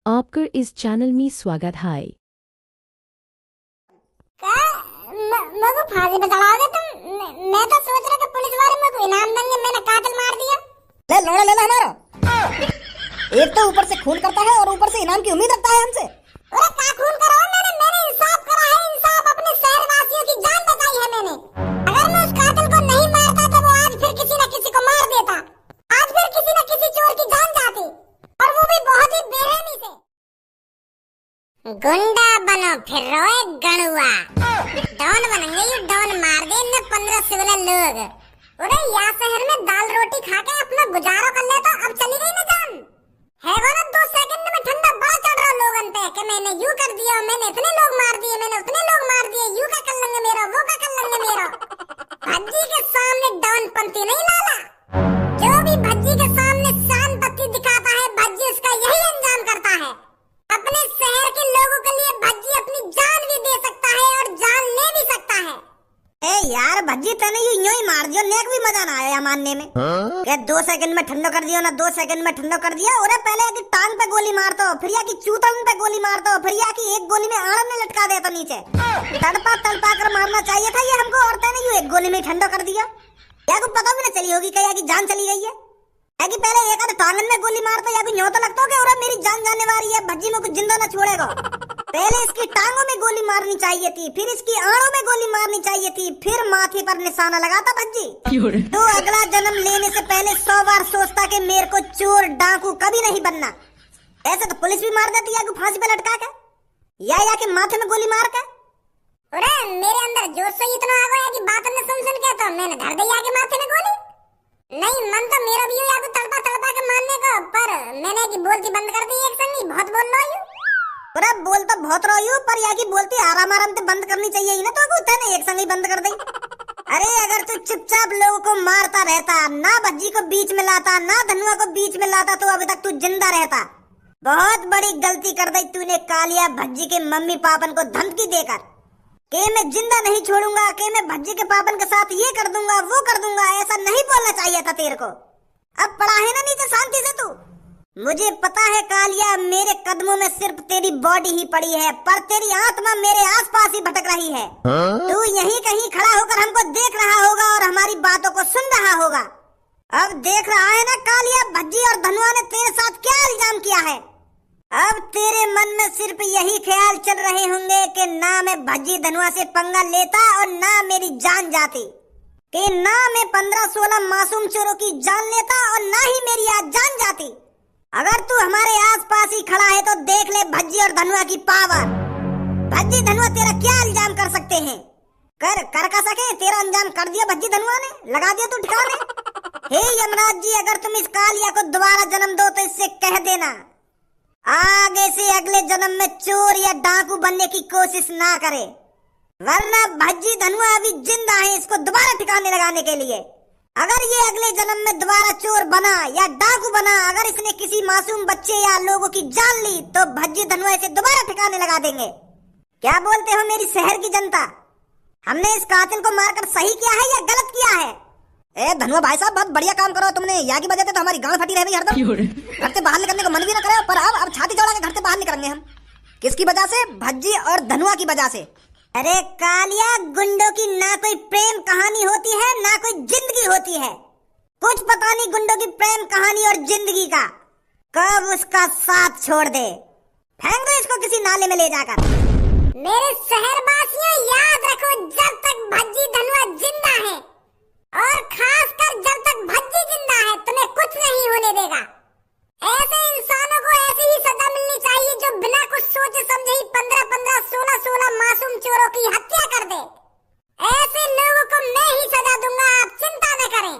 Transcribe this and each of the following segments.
आपका इस चैनल में स्वागत है। मेरे को फांसी पे चढ़ाओगे तुम? मैं तो सोच रहा कि पुलिस वाले मेरे को इनाम देंगे, मैंने कातिल मार दिया। ले लोड़ा ले ला हमारा। एक तो ऊपर से खून करता है और ऊपर से इनाम की उम्मीद रखता है हमसे। अरे क्या खून करा? मैंने इंसाफ करा है, इंसाफ अपने शहरवासियों की जान बचाई है मैंने। अगर मैं उस कातिल को नहीं मारता तो वो आज फिर किसी न किसी को मार देता, आज फिर किसी न किसी चोर की जान जाती, और वो भी बहुत ही बेरहमी से। गुंडा बनो फिर रोए गणुआ, डॉन बनेंगे ये, डॉन मार दे इन्हें 15 सिविल लोग। अरे यहाँ शहर में दाल रोटी खा के अपना गुजारा कर ले तो अब चली गई ना जान। है वो ना 2 सेकंड में ठंडा बड़ा चढ़ रहा लोगन पे कि मैंने यूं कर दिया, मैंने इतने लोग मार दिए, मैंने उतने लोग मार दिए, यूं का कर लेंगे मेरा, वो का कर लेंगे मेरा। भज्जी के सामने डॉन पंती नहीं लाला, जो भी भज्जी के सामने शान पत्ती दिखाता है भज्जी उसका यही अंजाम करता है। अपने शहर के लोगों के लिए भज्जी अपनी जान भी दे सकता है और जान ले भी सकता है। ए यार भज्जी तने यूं ही मार दियो, नेक भी मजा ना आया मानने में। क्या 2 सेकंड में ठंडो कर दियो ना, 2 सेकंड में ठंडो कर दिया। और पहले की टांग पे गोली मारतो, फिर या की चूतन पे गोली मारतो, फिर या की एक गोली में आड़म में लटका देता नीचे। तड़पा तड़पा कर मारना चाहिए था ये हमको, और तने यूं एक गोली में ठंडो कर दिया। या को पता भी ना चली होगी क्या की जान चली गई है। कि पहले एक आध टांगन में गोली मारता या न्यों तो लगता कि और मेरी जान जाने वाली है, भज्जी में कुछ जिंदा ना छोड़ेगा। पहले इसकी टांगों में गोली मारनी चाहिए थी, फिर इसकी आड़ों में गोली मारनी चाहिए थी, फिर माथे पर निशाना लगाता भज्जी। तो अगला जन्म लेने से पहले 100 बार सोचता कि मेरे को चोर डाकू कभी नहीं बनना। ऐसे तो पुलिस भी मार देती है फांसी पे लटका के, या के माथे में गोली मार के। अरे मेरे अंदर जोश से इतना आ गया कि बात ने सुन के तो मैंने धर दी आगे माथे में गोली। नहीं मन तो मेरा भी है तड़पा तड़पा के मारने का, पर मैंने की बोलती बंद कर दी एक संगी, बहुत बोल रहा हूं। अरे बोल तो बहुत रही हूं, पर या की बोलती आराम आराम से बंद करनी चाहिए ही ना, तो होता है एक संगी बंद कर दी। अरे अगर तू चुपचाप लोगों को मारता रहता, ना भज्जी को बीच में लाता, ना धनुआ को बीच में लाता, तो अभी तक तू जिंदा रहता। बहुत बड़ी गलती कर दी तूने कालिया, भज्जी के मम्मी पापन को धमकी देकर के मैं जिंदा नहीं छोड़ूंगा, के मैं भज्जी के पापन के साथ ये कर दूंगा वो कर दूंगा। ऐसा नहीं बोलना चाहिए था तेरे को। अब पड़ा है ना नीचे शांति से तू। मुझे पता है कालिया, मेरे कदमों में सिर्फ तेरी बॉडी ही पड़ी है, पर तेरी आत्मा मेरे आसपास ही भटक रही है। तू यहीं कहीं खड़ा होकर हमको देख रहा होगा और हमारी बातों को सुन रहा होगा। अब देख रहा है ना कालिया, भज्जी और धनुआ ने तेरे साथ क्या इल्जाम किया है। अब तेरे मन में सिर्फ यही ख्याल चल रहे होंगे कि ना मैं भज्जी धनुआ से पंगा लेता और ना मेरी जान जाती, कि ना मैं 15-16 मासूम चोरों की जान लेता और ना ही मेरी आज जान जाती। अगर तू हमारे आसपास ही खड़ा है तो देख ले भज्जी और धनुआ की पावर। भज्जी धनुआ तेरा क्या इल्जाम कर सकते हैं, कर का सके। तेरा अंजाम कर दिया भज्जी धनुआ ने, लगा दिया तू ठिकाने। हे यमराज जी, अगर तुम इस कालिया को दोबारा जन्म दो तो इससे कह देना आगे से अगले जन्म में चोर या डाकू बनने की कोशिश ना करे, वरना भज्जी धनुआ अभी जिंदा है इसको दोबारा ठिकाने लगाने के लिए। अगर ये अगले जन्म में दोबारा चोर बना या डाकू बना, अगर इसने किसी मासूम बच्चे या लोगों की जान ली, तो भज्जी धनुआ इसे दोबारा ठिकाने लगा देंगे। क्या बोलते हो मेरी शहर की जनता, हमने इस कातिल को मारकर सही किया है या गलत किया है? ए धनुआ भाई साहब, बहुत बढ़िया काम करो तुमने। यहाँ की वजह से तो हमारी गांड फटी रह गई हरदम, घर से बाहर निकलने को मन भी न करे। पर अब छाती चौड़ा के घर से बाहर निकलेंगे हम। किसकी वजह से? भज्जी और धनुआ की वजह से। अरे कालिया, गुंडों की ना कोई प्रेम कहानी होती है ना कोई जिंदगी होती है। कुछ पता नहीं गुंडों की प्रेम कहानी और जिंदगी का, कब उसका साथ छोड़ दे। फेंक दो इसको किसी नाले में ले जाकर। मेरे शहरवासियों याद रखो, जब तक भज्जी धनुआ जिंदा है और खासकर जब तक भज्जी जिंदा है, तुम्हें कुछ नहीं होने देगा। ऐसे इंसानों को ऐसी ही सजा मिलनी चाहिए जो बिना कुछ सोचे समझे ही 15-15, 16-16 मासूम चोरों की हत्या कर दे। ऐसे लोगों को मैं ही सजा दूंगा, आप चिंता न करें।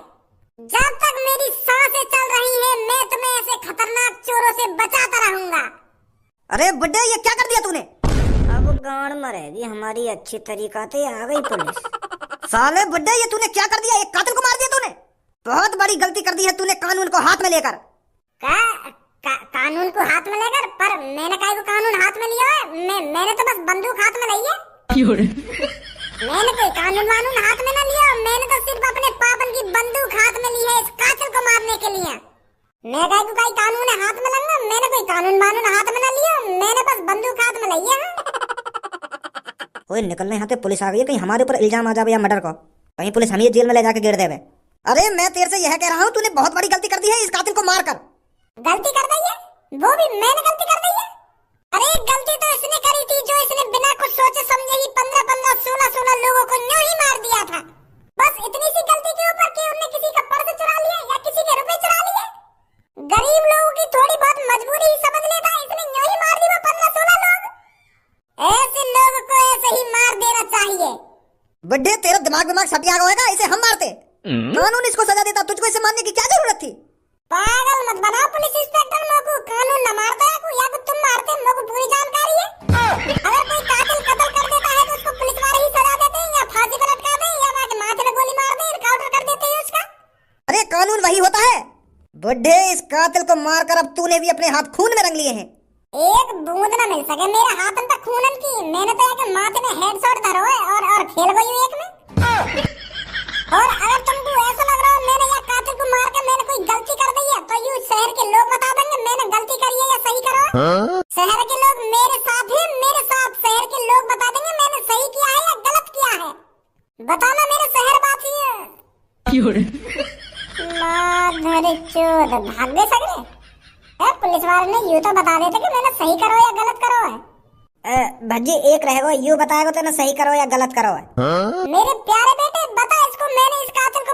जब तक मेरी सांसें चल रही है मैं तुम्हें ऐसे खतरनाक चोरों से बचाता रहूंगा। अरे बुड्ढे, ये क्या कर दिया तूने? अब गांड मरेगी हमारी अच्छी तरीका से। आ गई पुलिस। साले बुड्ढे, ये तूने क्या कर दिया? एक कातिल को मार दिया तूने। बहुत बड़ी गलती कर दी है तूने कानून को हाथ में लेकर। कानून को हाथ में लेकर? पर मैंने काहे को कानून हाथ में लिया है? मैंने तो बस बंदूक हाथ में ली है। मैंने कोई कानून वानून हाथ में न लिया, मैंने तो सिर्फ अपने पापन की बंदूक हाथ में ली है इस कातिल को मारने के लिए। मैं काहे को कानून हाथ में लूंगा? मैंने कोई कानून वानून हाथ में न लिया। भैया। ओए निकलने यहाँ से, पुलिस आ गई है, कहीं हमारे ऊपर इल्जाम आ जावे या मर्डर को, कहीं पुलिस हमें जेल में ले जाके गिर देवे। अरे मैं तेरे से यह कह रहा हूँ, तूने बहुत बड़ी गलती कर दी है इस कातिल को मारकर। गलती कर दी है? वो भी मैंने गलती कर दी है? अरे गलती तो इसने करी थी जो इसने बिना कुछ सोचे समझे ही 15-15, 16-16 लोगों को न्यों ही मार दिया था। बस इतनी सी गलती के ऊपर कि उनने किसी का पर्स चुरा लिया या किसी के रुपए चुरा लिए। गरीब लोगों की थोड़ी बहुत मजबूरी ही समझ लेता, इसने न्यों ही मार दी वो 15-16 लोग। ऐसे लोगों को ऐसे ही मार देना चाहिए। बुड्ढे तेरा दिमाग सटिया होगा, इसे हम मारते, कानून इसको सजा देता, तुझको इसे मारने की क्या जरूरत थी? पागल मत बनाओ पुलिस इंस्पेक्टर, मोको कानून न मारता है या तुम मारते, मोको पूरी जानकारी है। अगर कोई कातिल कत्ल कर देता है तो उसको पुलिस वाले ही सजा देते हैं या फांसी पर लटका दें या माथे में गोली मार दें, एनकाउंटर कर देते हैं उसका। अरे कानून वही होता है बुड्ढे, इस कातिल को मारकर अब तूने भी अपने हाथ खून में रंग लिए हैं। एक बूंद न मिल सके मेरे हाथन पर खूनन की। मैंने तो एक माथे में हेडशॉट धरो है और खेल गई हूं एक में। और अगर तुमको ऐसा लग रहा है मैंने या कातिल को मार के मैंने कोई गलती कर दी है तो यूं शहर के लोग बता देंगे मैंने गलती करी है या सही करो। शहर के लोग मेरे साथ हैं, मेरे साथ शहर के लोग बता देंगे मैंने सही किया है या गलत किया है। बताना मेरे शहरवासी। माधर चोद भाग गए सगरे। पुलिस वाले ने यूं तो बता देते कि मैंने सही करो या गलत करो है। भज्जी एक रहेगा, यूं बताएगा तो ना सही करो या गलत करो है। मेरे प्यारे बेटे बता इसको, मैंने इस कातिल को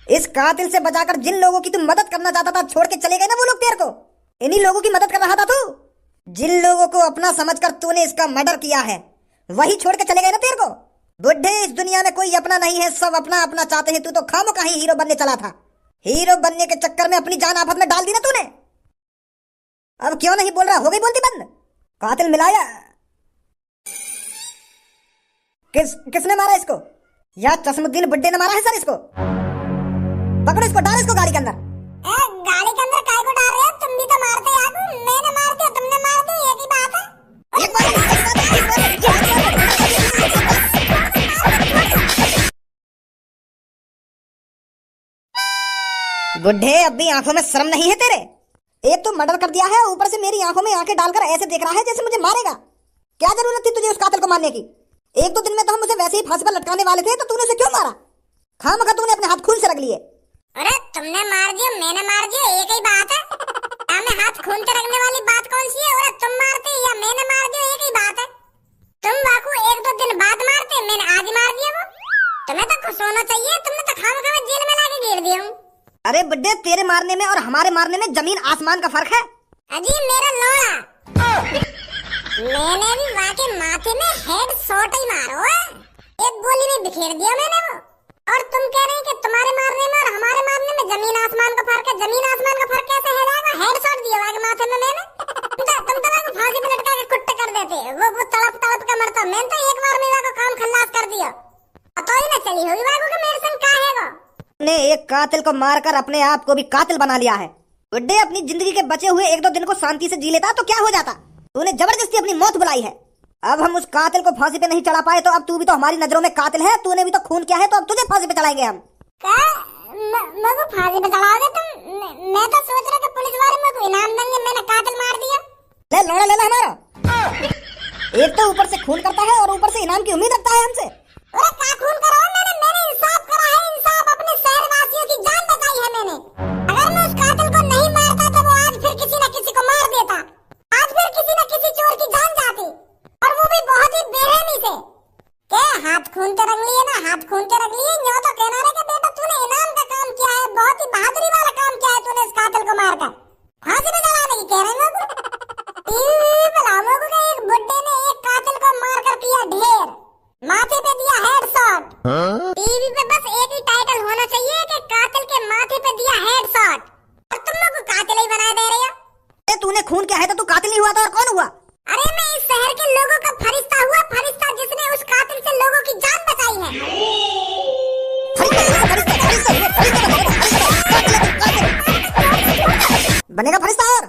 इस कातिल से बचाकर जिन लोगों की तुम मदद करना चाहता था छोड़ के चले गए ना वो लोग तेरे को, इन्हीं लोगों की मदद कर रहा था तू। जिन लोगों को अपना समझकर तूने इसका मर्डर किया है वही छोड़ के चले गए ना तेरे को। बुड्ढे इस दुनिया में कोई अपना नहीं है, सब अपना अपना चाहते हैं। तू तो खामोखा ही हीरो बनने चला था, हीरो बनने के चक्कर में अपनी जान आफत में डाल दी ना तूने। अब क्यों नहीं बोल रहा, हो गई बोलती बंद? कातिल मिलाया किसने मारा इसको? या चश्मुद्दीन बुड्ढे ने मारा है सर इसको? पकड़ो इसको, डालो इसको गाड़ी के अंदर। गाड़ी के अंदर काय को डाल रहे हो? तुम भी तो मारते यार, मैंने मार दिया तुमने मार दिया, एक ही बात है। बुड्ढे अभी आंखों में शर्म नहीं है तेरे? एक तो मर्डर कर दिया है, ऊपर से मेरी आंखों में आंखें डालकर ऐसे देख रहा है जैसे मुझे मारेगा। क्या जरूरत थी तुझे उस कातिल को मारने की? एक दो दिन में तो हम उसे वैसे ही फांसी पर लटकाने वाले थे, तो तूने उसे क्यों मारा? खामखा तूने अपने हाथ खून से रख लिए। अरे तुमने मार दिया मैंने मार दिया, एक ही बात है। मैं हाथ खून से रखने वाली बात कौन सी है? और तुम मारते या मैंने मार दिया, एक ही बात है। तुम वाकू एक दो दिन बाद मारते, मैंने आज मार दिया वो। तुम्हें तो खुश होना चाहिए, तुमने तो खामखा जेल में लाके गिर दिया। अरे बुड्ढे तेरे मारने में और हमारे मारने में जमीन आसमान का फर्क है। अजी मेरा लोड़ा, मैंने भी वाके माथे में हेड शॉट ही मारो है, एक गोली में बिखेर दिया मैंने वो। और तुम कह रहे हैं कि तुम्हारे मारने में और हमारे मारने में जमीन आसमान का फर्क है। जमीन आसमान का फर्क कैसे है जाएगा? हेड शॉट दिया वाके माथे में मैंने। तुम तो वाको फांसी पे लटका के कुट्टे कर देते, वो तड़प तड़प के मरता। मैंने तो एक बार में वाको काम खल्लास कर दिया। तो ही ना चली होगी वाको कि मेरे संग का है वो। ने एक कातिल को मारकर अपने आप को भी कातिल बना लिया है। बुड्ढे अपनी जिंदगी के बचे हुए एक दो दिन को शांति से जी लेता तो क्या हो जाता? तूने जबरदस्ती अपनी मौत बुलाई है। अब हम उस कातिल को फांसी पे नहीं चढ़ा पाए तो अब तू भी तो हमारी नजरों में कातिल है। तूने भी तो खून किया है, तो अब तुझे फांसी पे चढ़ाएंगे हम। मेरे को फांसी पे चढ़ाओगे तुम? मैं तो सोच रहा था पुलिस वाले मेरे को इनाम देंगे, मैंने कातिल मार दिया। ले लोड़ा ले ला हमारा। एक तो ऊपर से खून करता है और ऊपर से इनाम की उम्मीद रखता है हमसे। अरे क्या खून करा? मैंने इंसाफ करा है, इंसाफ। अपने शहरवासियों की जान बचाई है मैंने। अगर मैं उस कातिल को नहीं मारता तो वो आज फिर किसी न किसी को मार देता, आज फिर किसी न किसी चोर की जान जाती, और वो भी बहुत ही बेरहमी से। क्या हाथ खून के रख लिए ना, हाथ खून के रख लिए। न्यों तो कहना रे कि बेटा तूने इनाम का काम किया है, बहुत ही बहादुरी वाला काम किया है तूने इस कातिल को मारकर फांसी पे चढ़ाने की कह रहे हैं। टीवी पे लाओ को कि एक बुड्ढे ने एक कातिल को मारकर किया ढेर, माथे पे दिया हेडशॉट। टीवी पे बस एक ही टाइटल होना चाहिए कि कातिल के माथे पे दिया हेडशॉट, और तुम लोग को कातिल ही बना दे रहे हो। तूने खून किया है तो तू कातिल नहीं हुआ था और कौन हुआ? अरे मैं इस शहर के लोगों का फरिश्ता हुआ, फरिश्ता जिसने उस कातिल से लोगों की जान बचाई है। बनेगा फरिश्ता और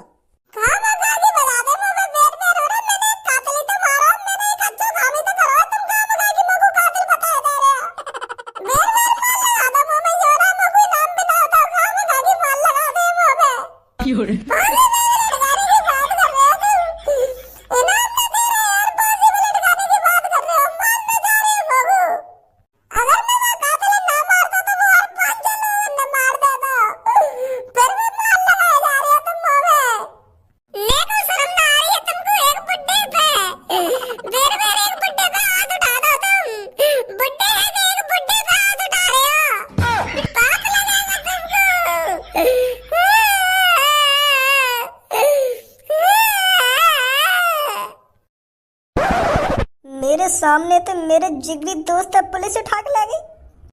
मेरे सामने तो मेरे जिगरी दोस्त पुलिस उठा के ले गई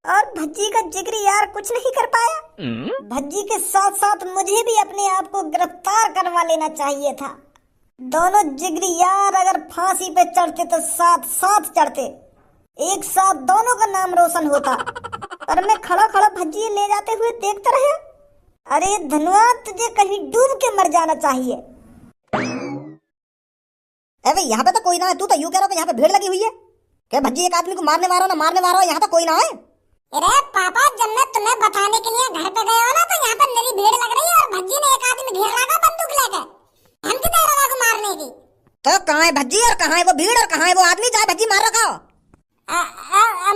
और भज्जी का जिगरी यार कुछ नहीं कर पाया। भज्जी के साथ साथ मुझे भी अपने आप को गिरफ्तार करवा लेना चाहिए था। दोनों जिगरी यार अगर फांसी पे चढ़ते तो साथ साथ चढ़ते, एक साथ दोनों का नाम रोशन होता। और मैं खड़ा खड़ा भज्जी ले जाते हुए देखता रहा। अरे धनुआ, तुझे कहीं डूब के मर जाना चाहिए। अबे यहाँ पे तो कोई ना है, तू तो यूं कह रहा है यहाँ पे भीड़ लगी हुई है। क्या भज्जी एक आदमी को मारने वाला ना मारने वाला, यहाँ तो कोई ना है। अरे पापा, जब मैं तुम्हें बताने के लिए घर पे गया हो ना तो यहाँ पर मेरी भीड़ लग रही है और भज्जी ने एक आदमी घेर लगा बंदूक लेकर धमकी दे रहा को मारने की। तो कहाँ है भज्जी और कहाँ है वो भीड़ और कहाँ है वो आदमी चाहे भज्जी मार रखा हो?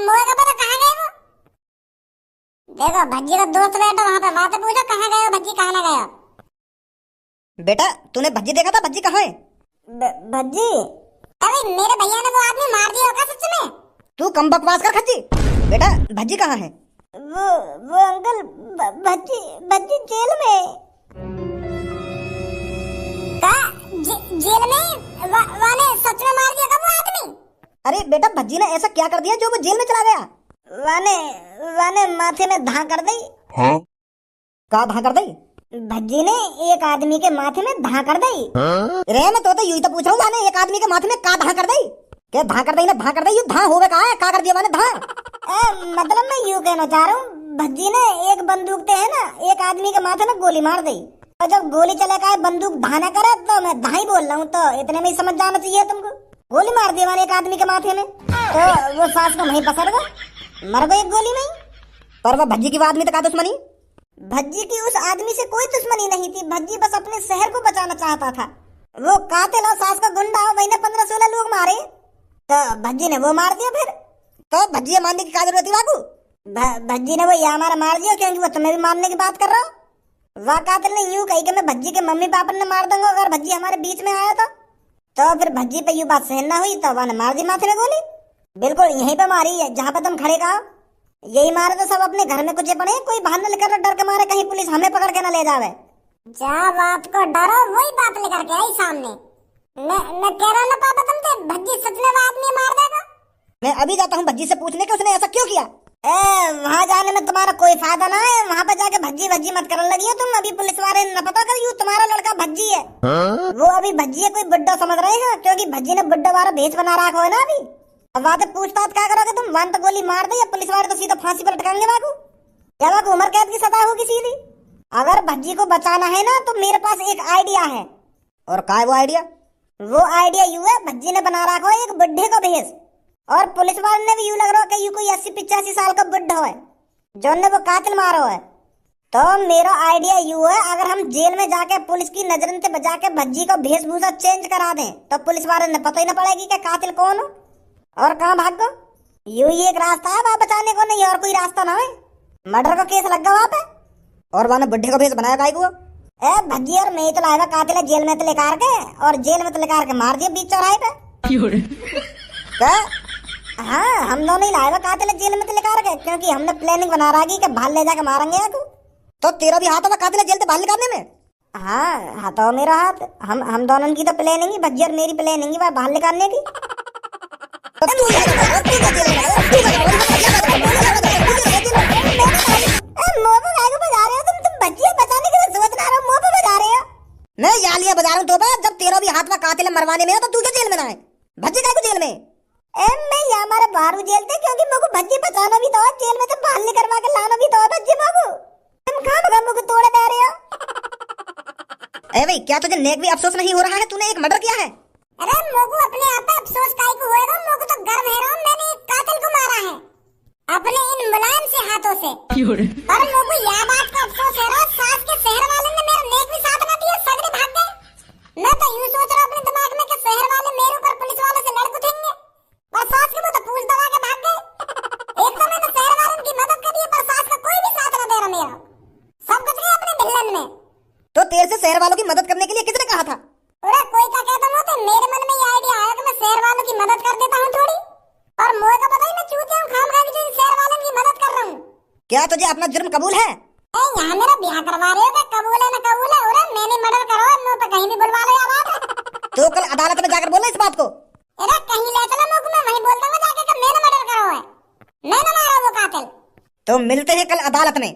मोए का पता कहाँ गए वो? देखो भज्जी का दोस्त बैठा वहाँ पे, बात पूछो कहाँ गए हो भज्जी, कहाँ ना गए हो? बेटा तूने भज्जी देखा था? भज्जी कहाँ है? भज्जी? अरे मेरे भैया ने वो आदमी मार दिया होगा सच में। तू कम बकवास कर खज्जी। बेटा भज्जी कहाँ है? वो अंकल भज्जी जेल में। जेल में? वाने सच में मार दिया का वो आदमी? अरे बेटा भज्जी ने ऐसा क्या कर दिया जो वो जेल में चला गया? वाने माथे में धां कर दी। हाँ? का धां कर दी? भज्जी ने एक आदमी के माथे में धां कर दी। रे मैं तो यूं तो पूछ रहा हूँ, वाने एक आदमी के माथे में का धां कर दी? क्या धां कर दी ना धां कर दी? यू धां होवे कहा है, का कर दिया वाने धां? मतलब मैं यूं कहना चाह रहा हूँ, भज्जी ने एक बंदूक ते है ना एक आदमी के माथे में गोली मार दी और जब गोली चले का बंदूक धां न करे तो मैं धां ही बोल रहा हूँ, तो इतने में ही समझ जाना चाहिए तुमको। गोली मार दी वाने एक आदमी के माथे में तो वो सांस को वहीं पसर गया, मर गई एक गोली में। पर वो भज्जी की वो आदमी तो का दुश्मनी? भज्जी की उस आदमी से कोई दुश्मनी नहीं थी। भज्जी बस अपने शहर को बचाना चाहता था। वो कातिल और सास का गुंडा वही ने 15-16 लोग मारे तो भज्जी ने वो मार दिया। फिर तो भज्जी मारने की क्या जरूरत थी बाबू? भज्जी ने वो ये हमारा मार दिया क्योंकि वो तुम्हें भी मारने की बात कर रहा हो। वह कातिल ने यूं कही कि मैं भज्जी के मम्मी पापा ने मार दूंगा अगर भज्जी हमारे बीच में आया तो फिर भज्जी पे यूं बात सहन ना हुई तो वह मार दी माथे में गोली। बिल्कुल यहीं पे मारी है जहाँ पे तुम खड़े कहा। यही मारे तो सब अपने घर में कुछ पड़े, कोई बाहर न लेकर डर के मारे कहीं पुलिस हमें पकड़ के न ले जावे। जा बात को डरो वही बात लेकर के आई सामने। मैं कह रहा ना पापा तुमसे भज्जी सच में वो आदमी मार देगा। मैं अभी जाता हूँ भज्जी से पूछने के उसने ऐसा क्यों किया। वहाँ जाने में तुम्हारा कोई फायदा ना है। वहाँ पे जाके भज्जी मत करने लगी हो तुम। अभी पुलिस वाले न पता कर यू तुम्हारा लड़का भज्जी है। वो अभी भज्जी है कोई बुड्ढा समझ रहे हैं क्योंकि भज्जी ने बुड्ढा वाला भेष बना रखा है ना अभी। अब वहाँ पूछताछ क्या करोगे तुम? वन तो गोली मार दे या पुलिस वाले तो सीधा फांसी पर लटकाएंगे बाबू, या बाबू उम्र कैद की सजा होगी सीधी। अगर भज्जी को बचाना है ना तो मेरे पास एक आइडिया है। और क्या है वो आइडिया? वो आइडिया यूं है, भज्जी ने बना रखा है एक बुढ़े को भेष और पुलिस वाले ने भी यूं लग रहा है कि यू कोई 80-85 साल का बुढ़ा है जो ने वो कातिल मारो है। तो मेरा आइडिया यूं है, अगर हम जेल में जाके पुलिस की नजर से बचा के भज्जी को वेशभूषा चेंज करा दें तो पुलिस वाले ने पता ही न पड़ेगी कि कातिल कौन हो और कहाँ भाग गो। यूं ही एक रास्ता है वहाँ बचाने को, नहीं और कोई रास्ता ना है। मर्डर का केस लग गया वहाँ पे और वहाँ बुढ़े का भेष बनाया गाय को। भज्जी और मैं तो लाया कातिल है जेल में तो लेकर के और जेल में तो लेकर के मार दिया बीच चौराहे पे। क्या? हाँ हम दोनों ही लाए कातिल जेल में तो लेकर के क्योंकि हमने प्लानिंग बना रहा कि बाहर ले जाके मारेंगे आपको। तो तेरा भी हाथ होगा कातिल जेल से बाहर निकालने में? हाँ हाथ हो मेरा हाथ। हम दोनों की तो प्लानिंग ही भज्जी और मेरी प्लानिंग ही बाहर निकालने की। मैं यालिया बजा रहा हूँ तो जब तेरा भी हाथ में कातिल मरवाने में है तो तू क्या जेल में ना है? भज्जी का जेल में? मैं यहाँ हमारे बाहर जेल थे क्योंकि मेरे को भज्जी बचाना भी तो जेल में तो बाहर ले करवा के लाना भी तो भज्जी को। तुम कहाँ बगा मुझे तोड़े दे रहे हो? अरे भाई क्या तुझे नेक भी अफसोस नहीं हो रहा है? तूने एक मर्डर किया है। अरे मोको अपने आप पे अफसोस काहे को होएगा? मोको तो गर्व है मैंने एक कातिल को मारा है अपने इन मुलायम से हाथों से। पर मोको यह बात का अफसोस है सास के शहर वाले ने मेरा नेक भी साथ में क्या तुझे अपना जुर्म कबूल है? यहाँ मेरा ब्याह करवा रहे हो क्या? कबूल है ना कबूल है? अरे मैंने मर्डर करो नो तो कहीं भी बुलवा लो यार। तो कल अदालत में जाकर बोले इस बात को। अरे कहीं ले चलो मुख में, वहीं बोल दूंगा जाके कि मैंने मर्डर करो है, मैंने मारा वो कातिल। तो मिलते हैं कल अदालत में।